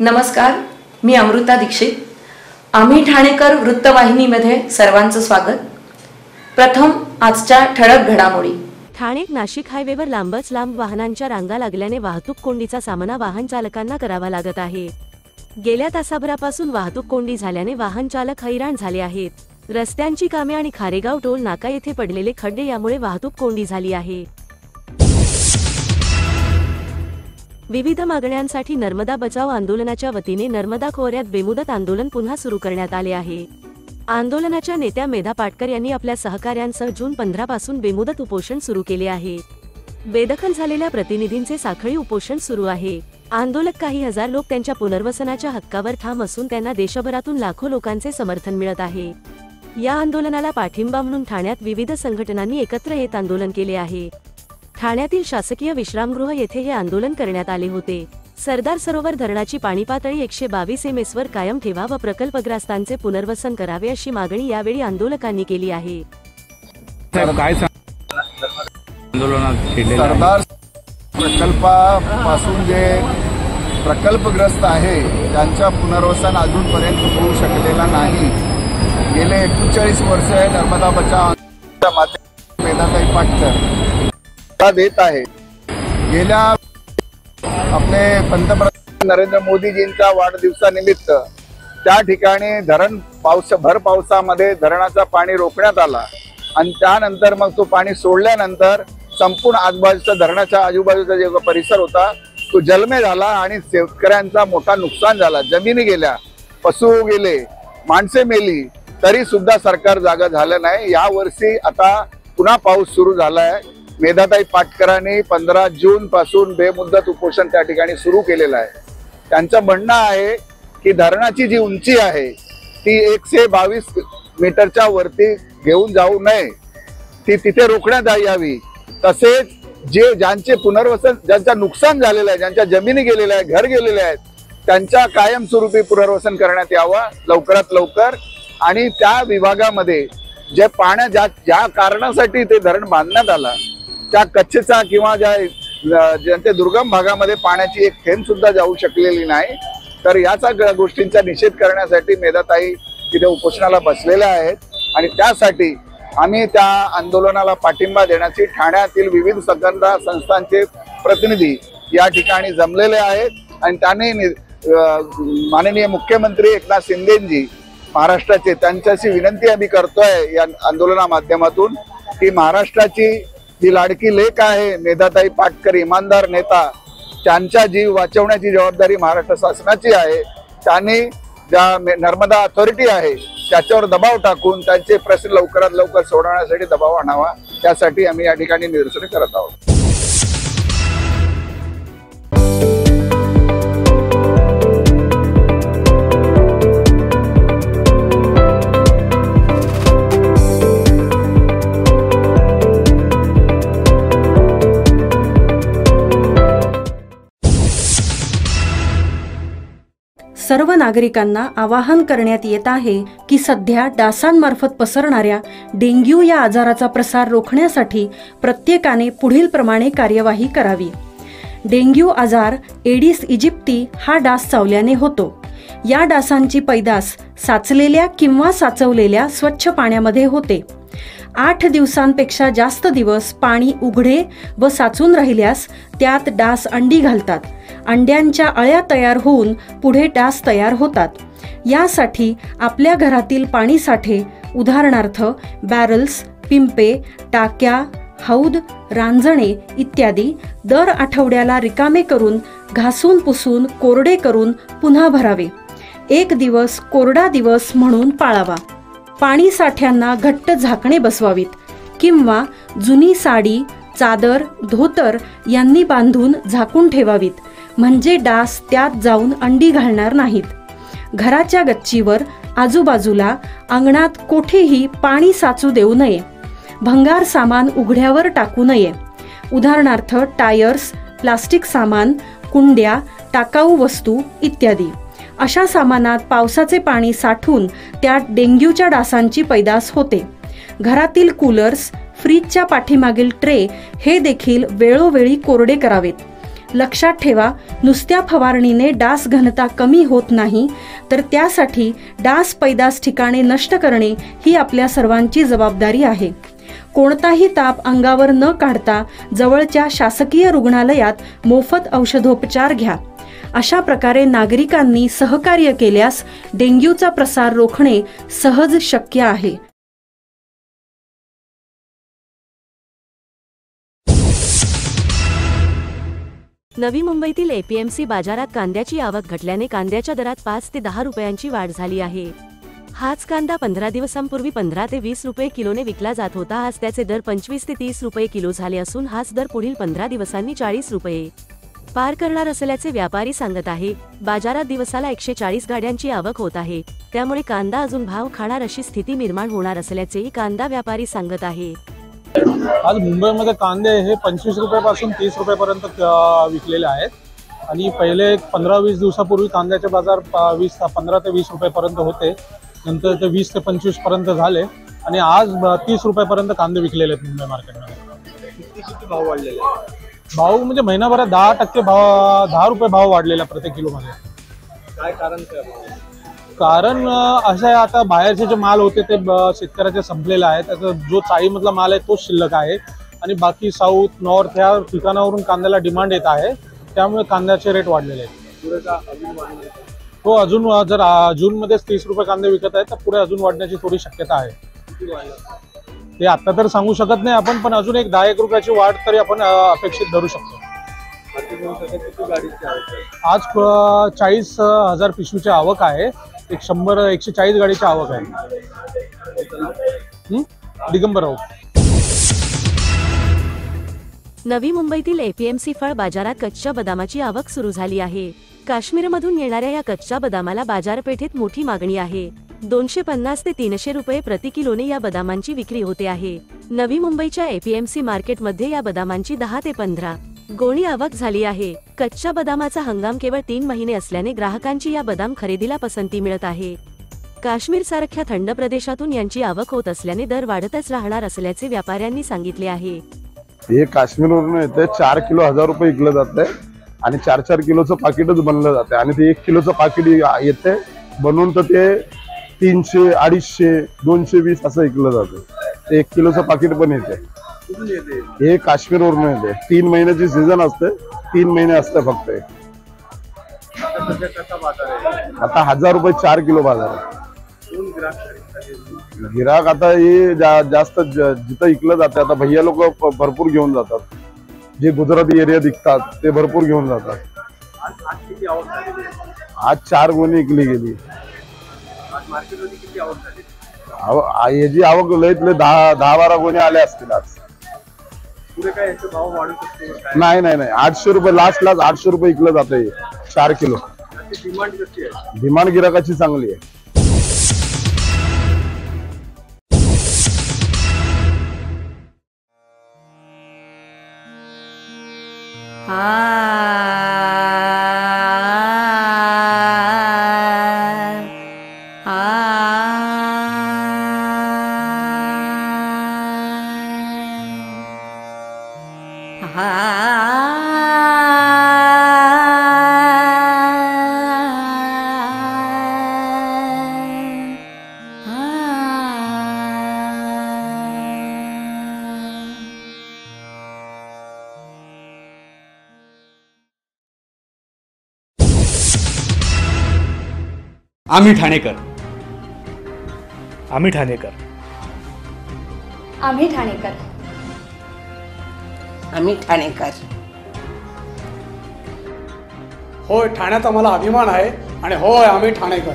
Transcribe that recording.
नमस्कार, मी अमृता दीक्षित. आम्ही ठाणेकर वृत्तवाहिनीमध्ये सर्वांचं स्वागत. प्रथम आजच्या ठळक घडामोडी. ठाणे नाशिक हायवेवर लांबच लांब वाहनांच्या रांगा लागल्याने वाहतूक कोंडीचा सामना वाहन चालकांना करावा लागत आहे. गेल्या तासाभरापासून वाहतूक कोंडी झाल्याने वाहन चालक हैराण झाले आहेत. रस्त्यांची कामे आणि खारेगाव टोल नाका येथे पडलेले खड्डे यामुळे वाहतूक कोंडी झाली आहे. विविध मागण्यांसाठी नर्मदा बचाव आंदोलनाच्या वतीने नर्मदा खोऱ्यात बेमुदत आंदोलन पुन्हा सुरू करण्यात आले आहे. आंदोलनाच्या नेत्या मेधा पाटकर यांनी आपल्या सहकाऱ्यांसह जून 15 पासून बेमुदत उपोषण सुरू केले आहे. बेदखल झालेल्या प्रतिनिधींचे साखळी उपोषण सुरू आहे. आंदोलक काही हजार लोक त्यांच्या पुनर्वसनाच्या हक्कावर ठाम असून त्यांना देशभरातून लाखो लोकांचे समर्थन मिळत आहे. या आंदोलनाला पाठिंबा म्हणून ठाण्यात विविध संघटनांनी एकत्र येत आंदोलन केले आहे. ठाण्यातील शासकीय विश्रामगृह येथे हे आंदोलन करण्यात आले होते. सरदार सरोवर धरणाची पाणी पातळी 122 एमएस वर कायम ठेवा व प्रकल्पग्रस्तांचे पुनर्वसन करावे अशी मागणी यावेळी आंदोलकांनी केली आहे. सरदार प्रकल्पापासून जे प्रकल्पग्रस्त आहे त्यांच्या पुनर्वसन अजूनपर्यंत होऊ शकलेला नाही. गेले 41 वर्ष नर्मदा बचाव माध्यमातून मेधाताई पाटकर देत आहे. गेल्या आपले पंतप्रधान नरेंद्र मोदीजींच्या वाढदिवसानिमित्त त्या ठिकाणी भर पावसामध्ये धरणाचा पाणी रोखण्यात आला आणि त्यानंतर मग तो पाणी सोडल्यानंतर संपूर्ण आजूबाजूचा धरणाच्या आजूबाजूचा जे परिसर होता तो जलमय झाला आणि शेतकऱ्यांचा मोठा नुकसान झाला. जमिनी गेल्या, पशु गेले, माणसे मेली, तरी सुद्धा सरकार जागा झालं नाही. या वर्षी आता पुन्हा पाऊस सुरू झालाय. मेधाताई पाटकरांनी 15 जून पासून बेमुदत उपोषण त्या ठिकाणी सुरू केलेलं आहे. त्यांचं म्हणणं आहे की धरणाची जी उंची आहे ती 122 मीटरच्या वरती घेऊन जाऊ नये, ती तिथे रोखण्यात यावी. तसेच ज्यांचे पुनर्वसन, ज्यांचं नुकसान झालेलं आहे, ज्यांच्या जमिनी गेलेल्या आहेत, घर गेलेले आहेत, त्यांच्या कायमस्वरूपी पुनर्वसन करण्यात यावं लवकरात लवकर. आणि त्या विभागामध्ये जे ज्या कारणासाठी ते धरण बांधण्यात आलं त्या कच्छचा किंवा ज्यांच्या दुर्गम भागामध्ये पाण्याची एक थेंब सुद्धा जाऊ शकलेली नाही. तर याचा गोष्टींचा निषेध करण्यासाठी मेधाताई तिथे उपोषणाला बसलेल्या आहेत आणि त्यासाठी आम्ही त्या आंदोलनाला पाठिंबा देण्याची ठाण्यातील विविध संस्थांचे प्रतिनिधी या ठिकाणी जमलेले आहेत. आणि त्याने माननीय मुख्यमंत्री एकनाथ शिंदेजी महाराष्ट्राचे त्यांच्याशी विनंती आम्ही करतोय या आंदोलना माध्यमातून की महाराष्ट्राची जी लाडकी लेक आहे मेधाताई पाटकर, इमानदार नेता, त्यांचा जीव वाचवण्याची जबाबदारी महाराष्ट्र शासनाची आहे. त्यांनी ज्या नर्मदा अथॉरिटी आहे त्याच्यावर दबाव टाकून त्यांचे प्रश्न लवकरात लवकर सोडवण्यासाठी दबाव आणावा. त्यासाठी आम्ही या ठिकाणी निदर्शने करत आहोत. सर्व नागरिकांना आवाहन करण्यात येत आहे की सध्या डासांमार्फत पसरणाऱ्या डेंग्यू या आजाराचा प्रसार रोखण्यासाठी प्रत्येकाने पुढील प्रमाणे कार्यवाही करावी. डेंग्यू आजार एडिस इजिप्ती हा डास चावल्याने होतो. या डासांची पैदास साचलेल्या किंवा साचवलेल्या स्वच्छ पाण्यामध्ये होते. 8 दिवसांपेक्षा जास्त दिवस पाणी उघडे व साचून राहिल्यास त्यात डास अंडी घालतात. अंड्यांच्या अळ्या तयार होऊन पुढे डास तयार होतात. यासाठी आपल्या घरातील पाणी साठे, उदाहरणार्थ बॅरल्स, पिंपे, टाक्या, हौद, रांजणे इत्यादी दर आठवड्याला रिकामे करून घासून पुसून कोरडे करून पुन्हा भरावे. 1 दिवस कोरडा दिवस म्हणून पाळावा. पाणी साठ्यांना घट्ट झाकणे बसवावीत किंवा जुनी साडी, चादर, धोतर यांनी बांधून झाकून ठेवावीत, म्हणजे डास त्यात जाऊन अंडी घालणार नाहीत. घराच्या गच्चीवर, आजूबाजूला, अंगणात कोठेही पाणी साचू देऊ नये. भंगार सामान उघड्यावर टाकू नये, उदाहरणार्थ टायर्स, प्लास्टिक सामान, कुंड्या, टाकाऊ वस्तू इत्यादी. अशा सामानात पावसाचे पाणी साठून त्यात डेंग्यूच्या डासांची पैदास होते. घरातील कूलर्स, फ्रीजच्या पाठीमागील ट्रे हे देखील वेळोवेळी कोरडे करावेत. लक्षात ठेवा, नुसत्या फवारणीने डास घनता कमी होत नाही, तर त्यासाठी डास पैदास ठिकाणे नष्ट करणे ही आपल्या सर्वांची जबाबदारी आहे. कोणताही ताप अंगावर न काढता जवळच्या शासकीय रुग्णालयात मोफत औषधोपचार घ्या. अशा प्रकारे नागरिकांनी सहकार्य केल्यास डेंग्यूचा प्रसार रोखणे सहज शक्य आहे. नवी मुंबईतील एपीएमसी बाजारात कांद्याची आवक घटल्याने कांद्याच्या दरात 5 ते 10 रुपयांची वाढ झाली आहे. हाच कांदा 15 दिवसांपूर्वी 15 ते 20 रुपये किलोने विकला जात होता. आज त्याचे दर 25 ते 30 रुपये किलो झाले असून हाच दर पुढील 15 दिवसांनी 40 रुपये पार करणार असल्याचे व्यापारी सांगत आहे. बाजारात दिवसाला 140 गाड्यांची आवक होत आहे, त्यामुळे कांदा अजून भाव खाणार अशी स्थिती निर्माण होणार असल्याचेही कांदा व्यापारी सांगत आहे. आज मुंबईमध्ये कांदे हे 25 रुपयापासून 30 रुपयापर्यंत विकलेले आहेत आणि पहिले 15-20 दिवसापूर्वी कांद्याचे बाजार 15 ते 20 रुपयापर्यंत होते. नंतर ते 20 ते 25 पर्यंत झाले आणि आज 30 रुपयापर्यंत कांदे विकलेले आहेत मुंबई मार्केटमध्ये. किती भाव वाढलेले? भाव म्हणजे महिनाभरात 10% भाव, 10 रुपये भाव वाढलेला प्रत्येक किलोमध्ये. काय कारण? कारण असं आहे, आता बाहेरचे जे माल होते ते शेतकऱ्याचे संपलेले आहेत. त्याचा जो चाळीमधला माल आहे तोच शिल्लक आहे आणि बाकी साऊथ, नॉर्थ ह्या ठिकाणावरून कांद्याला डिमांड येत आहे, त्यामुळे कांद्याचे रेट वाढलेले आहेत. हो, अजून जर जूनमध्येच 30 रुपये कांदे विकत आहेत तर पुढे अजून वाढण्याची थोडी शक्यता आहे. ते आता तर सांगू शकत नाही आपण, पण अजून एक 10-1 रुपयाची वाढ तरी आपण अपेक्षित धरू शकतो. आज 40,000 पिशवीची आवक आहे. 140 गाडीची आवक आहे. दिगंबर राऊत. नवी मुंबईतील एपीएमसी फळ बाजारात कच्च्या बदामाची आवक सुरू झाली आहे. काश्मीरमधून येणाऱ्या या कच्च्या बदामाला बाजारपेठेत मोठी मागणी आहे. 250 ते 300 रुपये प्रति किलोने या बदामांची विक्री होते आहे. नवी मुंबईच्या एपीएमसी मार्केटमध्ये या बदामांची 10 ते 15 गोणी आवक झाली आहे. कच्च्या बदामाचा हंगाम केवळ 3 महिने असल्याने ग्राहकांची या बदाम खरेदीला पसंती मिळत आहे. काश्मीर सारख्या थंड प्रदेशातून यांची आवक होत असल्याने दर वाढतच राहणार असल्याचे व्यापाऱ्यांनी सांगितले आहे. हे काश्मीरवरून येते. 4 किलो 1000 रुपये विकलं जाते आणि 4-4 किलोचं पाकिटच बनलं जाते आणि ते 1 किलोचं पाकिट येते बनवून, तर ते 300, 250, 220 असं विकलं जातं. ते 1 किलोचं पाकिट पण येते. हे काश्मीरवरून येते. 3 महिन्याची सीझन असते. 3 महिने असते फक्त. आता 1000 रुपये 4 किलो बाजार आहे. गिराक आता हे जास्त जिथं विकलं जाते. आता भैया लोक भरपूर घेऊन जातात. जे गुजराती एरिया दिखतात ते भरपूर घेऊन जातात. आज 4 गोणी विकली गेली. याची आवक लईतले 10-12 गोणी आल्या असतील आज. नाही 800 रुपये लास्ट 800 रुपये विकलं जाते 4 किलो. डिमांड गिराकाची चांगली आहे. आम्ही ठाणेकर. आम्ही ठाणेकर. आम्ही ठाणेकर. आम्ही ठाणेकर. होय, ठाण्यात आम्हाला अभिमान आहे आणि होय आम्ही ठाणेकर.